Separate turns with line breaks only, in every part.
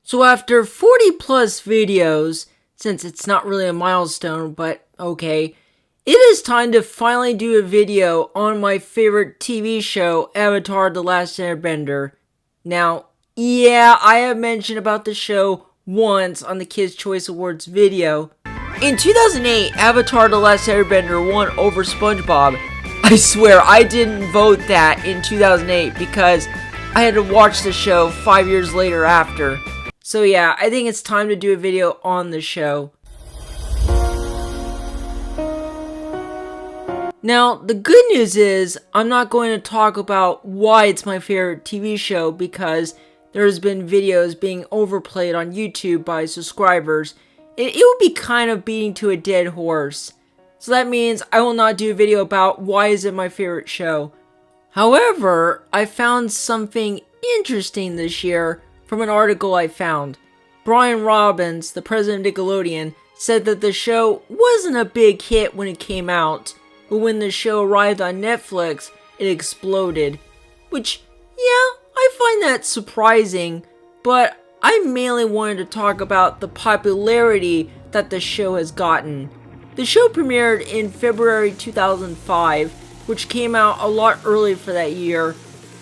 So after 40 plus videos, since it's not really a milestone, but okay, it is time to finally do a video on my favorite TV show, Avatar: The Last Airbender. Now, yeah, I have mentioned about the show once on the Kids' Choice Awards video. In 2008, Avatar: The Last Airbender won over SpongeBob. I swear, I didn't vote that in 2008 because I had to watch the show 5 years later after. So yeah, I think it's time to do a video on the show. Now, the good news is, I'm not going to talk about why it's my favorite TV show because there's been videos being overplayed on YouTube by subscribers. It would be kind of beating to a dead horse. So that means I will not do a video about why is it my favorite show. However, I found something interesting this year from an article I found. Brian Robbins, the president of Nickelodeon, said that the show wasn't a big hit when it came out, but when the show arrived on Netflix, it exploded. Which, yeah, I find that surprising, but I mainly wanted to talk about the popularity that the show has gotten. The show premiered in February 2005, which came out a lot early for that year,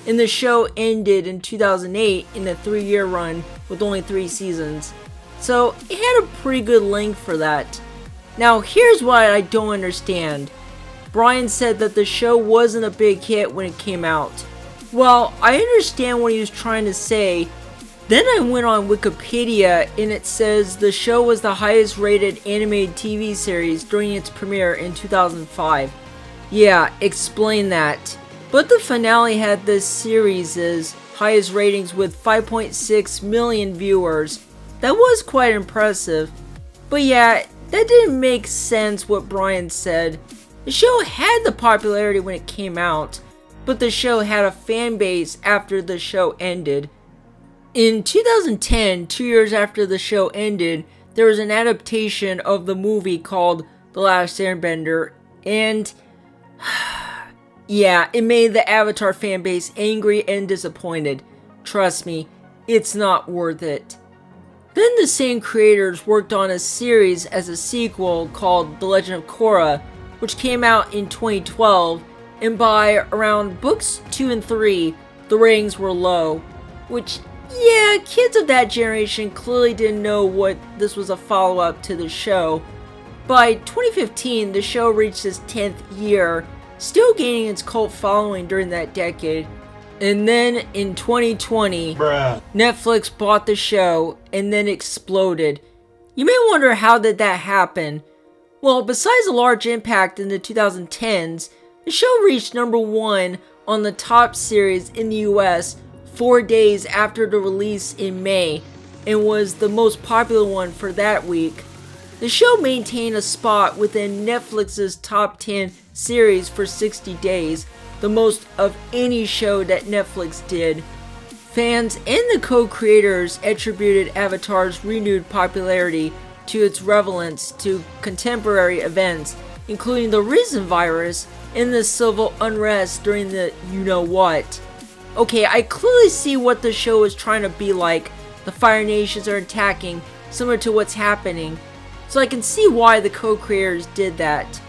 and the show ended in 2008 in a 3-year run with only 3 seasons. So it had a pretty good length for that. Now here's what I don't understand. Brian said that the show wasn't a big hit when it came out. Well, I understand what he was trying to say. Then I went on Wikipedia and it says the show was the highest rated animated TV series during its premiere in 2005. Yeah, explain that. But the finale had this series' highest ratings with 5.6 million viewers. That was quite impressive. But yeah, that didn't make sense what Brian said. The show had the popularity when it came out, but the show had a fan base after the show ended. In 2010, 2 years after the show ended, there was an adaptation of the movie called The Last Airbender, and yeah, it made the Avatar fanbase angry and disappointed. Trust me, it's not worth it. Then the same creators worked on a series as a sequel called The Legend of Korra, which came out in 2012, and by around books 2 and 3, the ratings were low. Which, yeah, kids of that generation clearly didn't know what this was a follow-up to the show. By 2015, the show reached its 10th year, still gaining its cult following during that decade. And then in 2020, Netflix bought the show and then exploded. You may wonder, how did that happen? Well, besides a large impact in the 2010s, the show reached #1 on the top series in the US 4 days after the release in May, and was the most popular one for that week. The show maintained a spot within Netflix's top 10 series for 60 days, the most of any show that Netflix did. Fans and the co-creators attributed Avatar's renewed popularity to its relevance to contemporary events, including the Risen virus and the civil unrest during the you-know-what. Okay, I clearly see what the show is trying to be like. The Fire Nations are attacking, similar to what's happening. So I can see why the co-creators did that.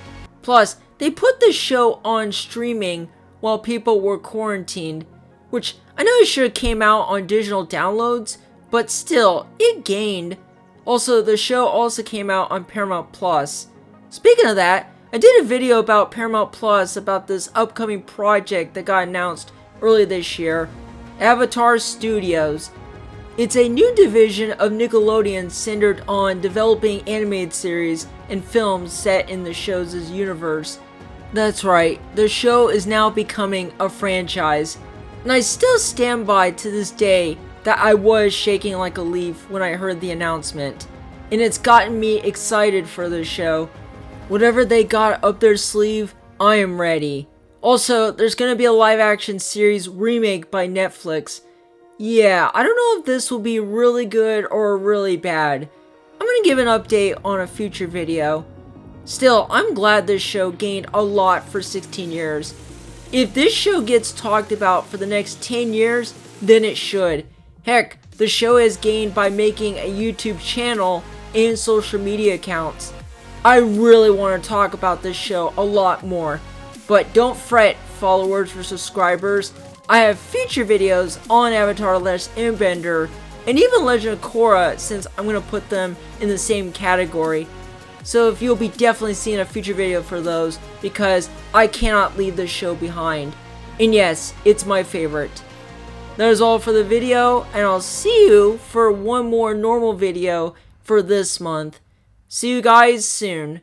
Plus, they put the show on streaming while people were quarantined, which I know it should have came out on digital downloads, but still, it gained. Also, the show also came out on Paramount Plus. Speaking of that, I did a video about Paramount Plus about this upcoming project that got announced earlier this year, Avatar Studios. It's a new division of Nickelodeon centered on developing animated series and films set in the show's universe. That's right, the show is now becoming a franchise, and I still stand by to this day that I was shaking like a leaf when I heard the announcement, and it's gotten me excited for the show. Whatever they got up their sleeve, I am ready. Also, there's gonna be a live-action series remake by Netflix. Yeah, I don't know if this will be really good or really bad. I'm gonna give an update on a future video. Still, I'm glad this show gained a lot for 16 years. If this show gets talked about for the next 10 years, then it should. Heck, the show has gained by making a YouTube channel and social media accounts. I really want to talk about this show a lot more, but don't fret, followers or subscribers. I have future videos on Avatar: Last Airbender and even Legend of Korra, since I'm going to put them in the same category. So if you'll be definitely seeing a future video for those, because I cannot leave this show behind. And yes, it's my favorite. That is all for the video, and I'll see you for one more normal video for this month. See you guys soon.